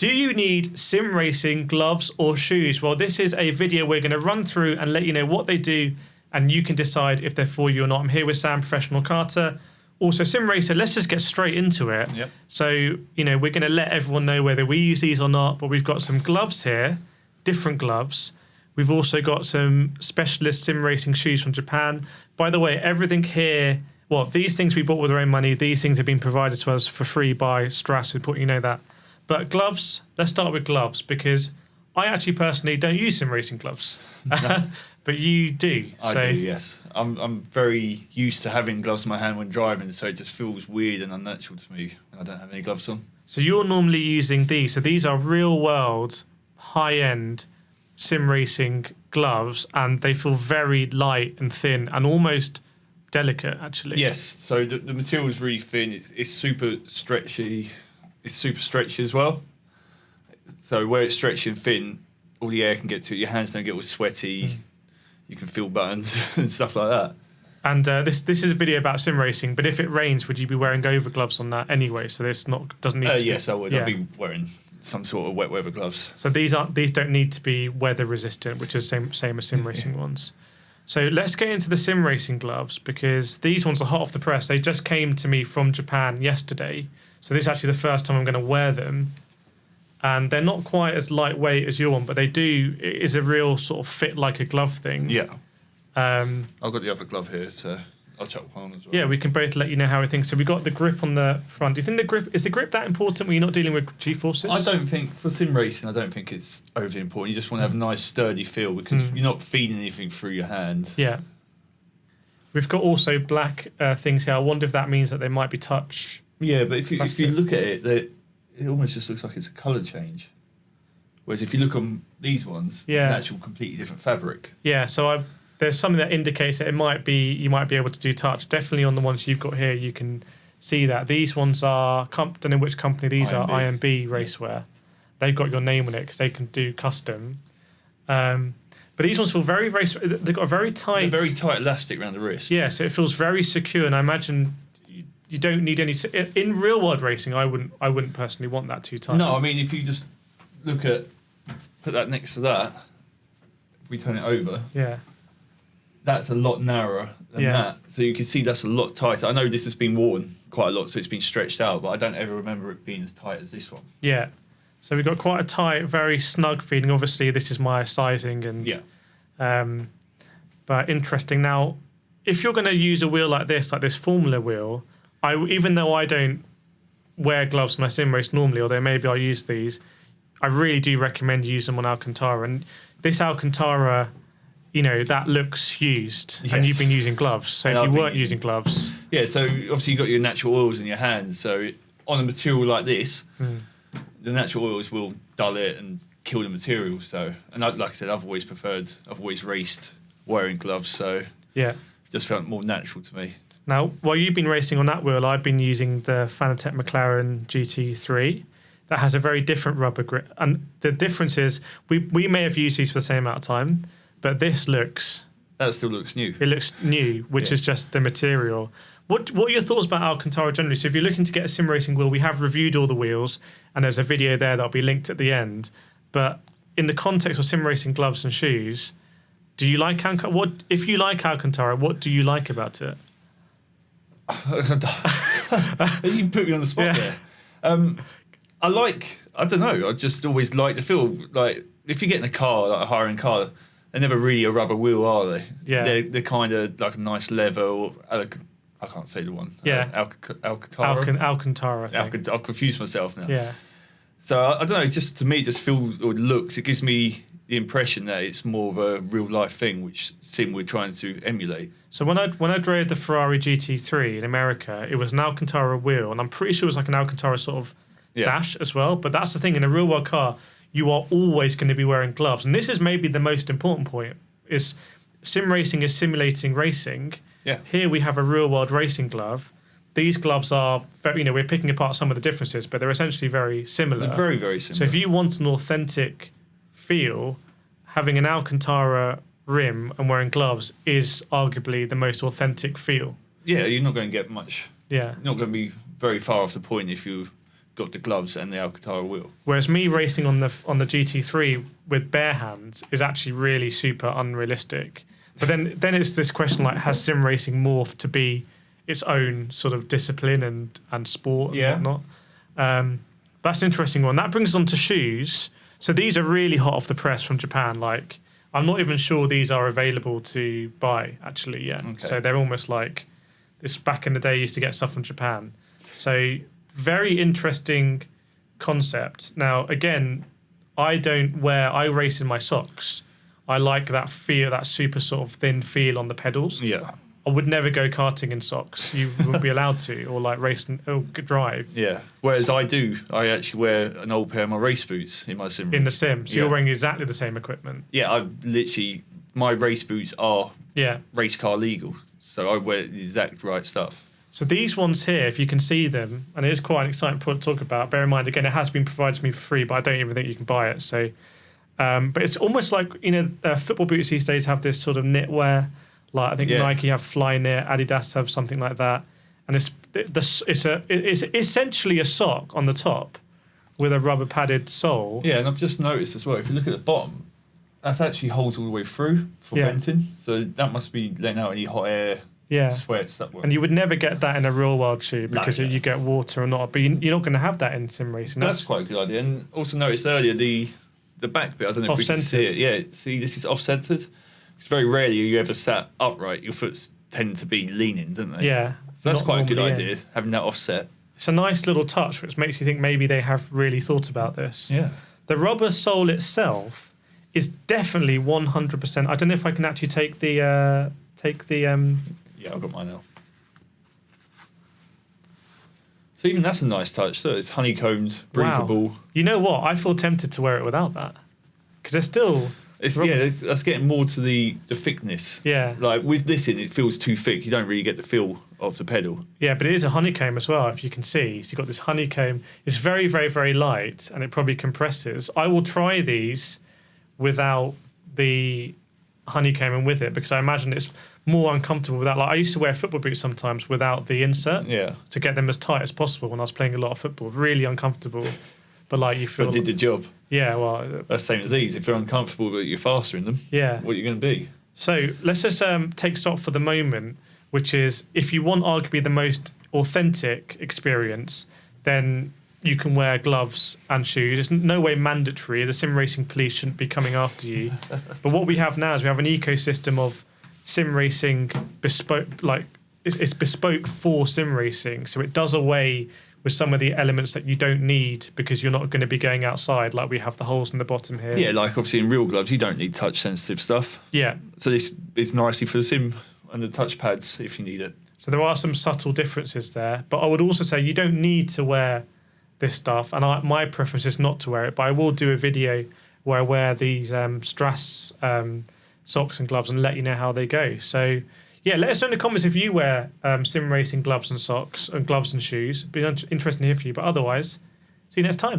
Do you need sim racing gloves or shoes? Well, this is a video we're going to run through and let you know what they do, and you can decide if they're for you or not. I'm here with Sam, professional karter, also sim racer. Let's just get straight into it. Yep. So, we're going to let everyone know whether we use these or not, but we've got some gloves here, different gloves. We've also got some specialist sim racing shoes from Japan. By the way, everything here, well, these things we bought with our own money. These things have been provided to us for free by Strat, you know that. But gloves, let's start with gloves, because I actually personally don't use sim racing gloves. No. But you do. I do, yes. I'm very used to having gloves in my hand when driving, so it just feels weird and unnatural to me when I don't have any gloves on. So you're normally using these. So these are real world, high-end sim racing gloves, and they feel very light and thin and almost delicate, actually. Yes, so the material is really thin. It's super stretchy. It's super stretchy as well. So where it's stretchy and thin, all the air can get to it. Your hands don't get all sweaty. You can feel buttons and stuff like that. And this is a video about sim racing, but if it rains, would you be wearing over gloves on that anyway? So this doesn't need to be... Yes, I would. Yeah. I'd be wearing some sort of wet weather gloves. So these don't need to be weather resistant, which is the same as sim racing ones. So let's get into the sim racing gloves, because these ones are hot off the press. They just came to me from Japan yesterday. So this is actually the first time I'm going to wear them. And they're not quite as lightweight as your one, but it is a real sort of fit like a glove thing. Yeah. I've got the other glove here, so I'll chuck one on as well. Yeah, we can both let you know how we think. So we got the grip on the front. Do you think is the grip that important when you're not dealing with G-forces? I don't think, for sim racing, I don't think it's overly important. You just want to have a nice sturdy feel, because you're not feeding anything through your hand. Yeah. We've got also black things here. I wonder if that means that they might be touch. Yeah, but if you look at it, it almost just looks like it's a colour change. Whereas if you look on these ones, it's an actual completely different fabric. Yeah, so there's something that indicates that you might be able to do touch. Definitely on the ones you've got here, you can see that. These ones are, don't know which company these are, IMB Racewear. Yeah. They've got your name on it because they can do custom. But these ones feel very, very, they've got a very tight... They're very tight elastic around the wrist. Yeah, so it feels very secure, and I imagine... You don't need any... In real-world racing, I wouldn't personally want that too tight. No, I mean, if you just put that next to that, if we turn it over... Yeah. That's a lot narrower than that. So you can see that's a lot tighter. I know this has been worn quite a lot, so it's been stretched out, but I don't ever remember it being as tight as this one. Yeah. So we've got quite a tight, very snug feeling. Obviously, this is my sizing. But interesting. Now, if you're going to use a wheel like this Formula wheel... even though I don't wear gloves when I sim race normally, although maybe I'll use these, I really do recommend you use them on Alcantara. And this Alcantara, that looks used, and you've been using gloves. So if you weren't using gloves... Yeah, so obviously you've got your natural oils in your hands. So on a material like this, the natural oils will dull it and kill the material. So, and like I said, I've always raced wearing gloves. So it just felt more natural to me. Now, while you've been racing on that wheel, I've been using the Fanatec McLaren GT3. That has a very different rubber grip. And the difference is, we may have used these for the same amount of time, but this looks... That still looks new. It looks new, which is just the material. What are your thoughts about Alcantara generally? So if you're looking to get a sim racing wheel, we have reviewed all the wheels, and there's a video there that'll be linked at the end. But in the context of sim racing gloves and shoes, do you like Alcantara? If you like Alcantara, what do you like about it? You put me on the spot there. I don't know, I just always like to feel like if you get in a car, like a hiring car, they're never really a rubber wheel, are they? Yeah. They're kind of like a nice leather, or I can't say the one. Yeah. Alcantara. Alcantara, I think. I've confused myself now. Yeah. So I don't know, it's just, to me, it just feels, or looks, it gives me the impression that it's more of a real life thing, which sim we're trying to emulate. So when I drove the Ferrari GT3 in America, it was an Alcantara wheel, and I'm pretty sure it was like an Alcantara sort of dash as well. But that's the thing, in a real world car, you are always going to be wearing gloves, and this is maybe the most important point: is sim racing is simulating racing. Yeah. Here we have a real world racing glove. These gloves are very, we're picking apart some of the differences, but they're essentially very similar. They're very, very similar. So if you want an authentic feel, having an Alcantara rim and wearing gloves is arguably the most authentic feel. Yeah, you're not going to get much. Yeah. You're not going to be very far off the point if you got the gloves and the Alcantara wheel. Whereas me racing on the GT3 with bare hands is actually really super unrealistic. But then it's this question like, has sim racing morphed to be its own sort of discipline and sport and whatnot? That's an interesting one. That brings us on to shoes. So these are really hot off the press from Japan. Like, I'm not even sure these are available to buy actually yet. Okay. So they're almost like this. Back in the day, you used to get stuff from Japan. So very interesting concept. Now again, I race in my socks. I like that feel, that super sort of thin feel on the pedals. Yeah. I would never go karting in socks. You wouldn't be allowed to, or like race or drive. Yeah. Whereas I actually wear an old pair of my race boots in my sim. In the sim. So you're wearing exactly the same equipment. Yeah, my race boots are race car legal. So I wear the exact right stuff. So these ones here, if you can see them, and it is quite an exciting product to talk about. Bear in mind, again, it has been provided to me for free, but I don't even think you can buy it. So, but it's almost like, football boots these days have this sort of knitwear. Like I think Nike have Fly Knit, Adidas have something like that, and it's essentially a sock on the top with a rubber padded sole. Yeah, and I've just noticed as well, if you look at the bottom, that's actually holes all the way through for venting. So that must be letting out any hot air, sweat, stuff. And you would never get that in a real world shoe because you get water or not. But you're not going to have that in sim racing. That's quite a good idea. And also noticed earlier the back bit. I don't know if we can see it. Yeah, see, this is off-centered. It's very rarely you ever sat upright. Your foots tend to be leaning, don't they? Yeah. So that's quite a good idea, having that offset. It's a nice little touch, which makes you think maybe they have really thought about this. Yeah. The rubber sole itself is definitely 100%. I don't know if I can actually take the. Yeah, I've got mine now. So even that's a nice touch. So it's honeycombed, breathable. Wow. You know what? I feel tempted to wear it without that because they're still. That's getting more to the thickness. Yeah. Like with this in, it feels too thick. You don't really get the feel of the pedal. Yeah, but it is a honeycomb as well, if you can see. So you've got this honeycomb. It's very, very, very light, and it probably compresses. I will try these without the honeycomb and with it, because I imagine it's more uncomfortable without. Like I used to wear football boots sometimes without the insert. Yeah. To get them as tight as possible when I was playing a lot of football. Really uncomfortable. But like you feel. But did the job. Yeah, well. That's the same as these. If you're uncomfortable but you're faster in them, what are you going to be? So let's just take stock for the moment, which is if you want arguably the most authentic experience, then you can wear gloves and shoes. It's no way mandatory. The sim racing police shouldn't be coming after you. But what we have now is we have an ecosystem of sim racing bespoke, like it's bespoke for sim racing. So it does away with some of the elements that you don't need because you're not going to be going outside. Like we have the holes in the bottom here. Yeah, like obviously in real gloves, you don't need touch sensitive stuff. Yeah. So this is nicely for the sim and the touch pads if you need it. So there are some subtle differences there. But I would also say you don't need to wear this stuff. And my preference is not to wear it. But I will do a video where I wear these Strass socks and gloves and let you know how they go. So yeah, let us know in the comments if you wear sim racing gloves and socks and gloves and shoes. It'd be interesting to hear from you. But otherwise, see you next time.